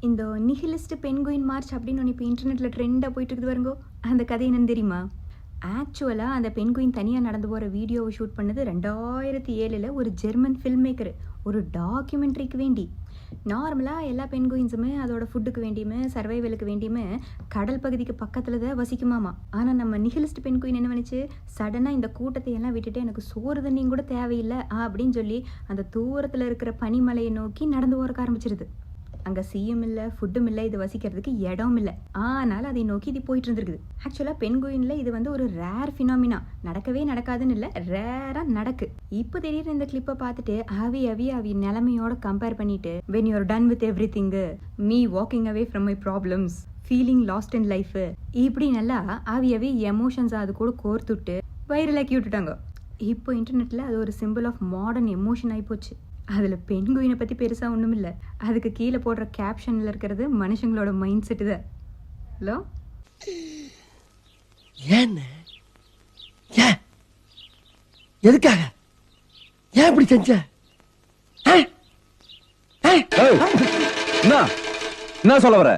இந்த நிஹிலிஸ்ட் penguin March அப்படின்னு ஒன்று இப்போ இன்டர்நெட்டில் ட்ரெண்டாக போயிட்டு இருக்குது பாருங்கோ. அந்த கதை என்னன்னு தெரியுமா? ஆக்சுவலாக அந்த பென்குயின் தனியாக நடந்து போகிற வீடியோவை ஷூட் பண்ணது 2007 ஒரு ஜெர்மன் ஃபில்ம் மேக்கர் ஒரு டாக்குமெண்ட்ரிக்கு வேண்டி. நார்மலாக எல்லா பென்குயின்ஸுமே அதோட ஃபுட்டுக்கு வேண்டியுமே சர்வைவலுக்கு வேண்டியுமே கடல் பகுதிக்கு பக்கத்தில் தான் வசிக்குமாமா. ஆனால் நம்ம நிஹிலிஸ்ட் பென்குயின் என்ன பண்ணிச்சு, சடனாக இந்த கூட்டத்தை எல்லாம் விட்டுட்டு எனக்கு சோறு தண்ணியும் கூட தேவையில்லை அப்படின்னு சொல்லி அந்த தூரத்தில் இருக்கிற பனிமலையை நோக்கி நடந்து போகிறக்க ஆரம்பிச்சிருது. அங்கே சீயும் இல்லை, ஃபுட்டும் இல்லை, இது வசிக்கிறதுக்கு இடம் இல்லை. ஆனால் அதை நோக்கி இது போயிட்டு இருந்திருக்குது. ஆக்சுவலாக பென்குயினில் இது ஒரு ரேர் ஃபினாமினா, நடக்கவே நடக்காதுன்னு இல்லை, ரேராக நடக்கு. இப்போ திடீர்னு இந்த கிளிப்பை பார்த்துட்டு அவி நிலைமையோட கம்பேர் பண்ணிட்டு when you're done with everything, me walking away from my problems, feeling lost in life, இப்படி நல்லா அவி எமோஷன்ஸ் அது கூட கோர்த்துட்டு வைரலாக்கி விட்டுட்டாங்க. இப்போ இன்டர்நெட்டில் அது ஒரு சிம்பிள் ஆஃப் மாடர்ன் எமோஷன் ஆகிப்போச்சு. அதில் பென்குயினை பற்றி பெருசாக ஒன்றும் இல்லை, அதுக்கு கீழே போடுற கேப்ஷனில் இருக்கிறது மனுஷங்களோட மைண்ட் செட்டு தான். ஹலோ, ஏன் எதுக்காக ஏன் இப்படி செஞ்ச? என்ன சொல்ல வர?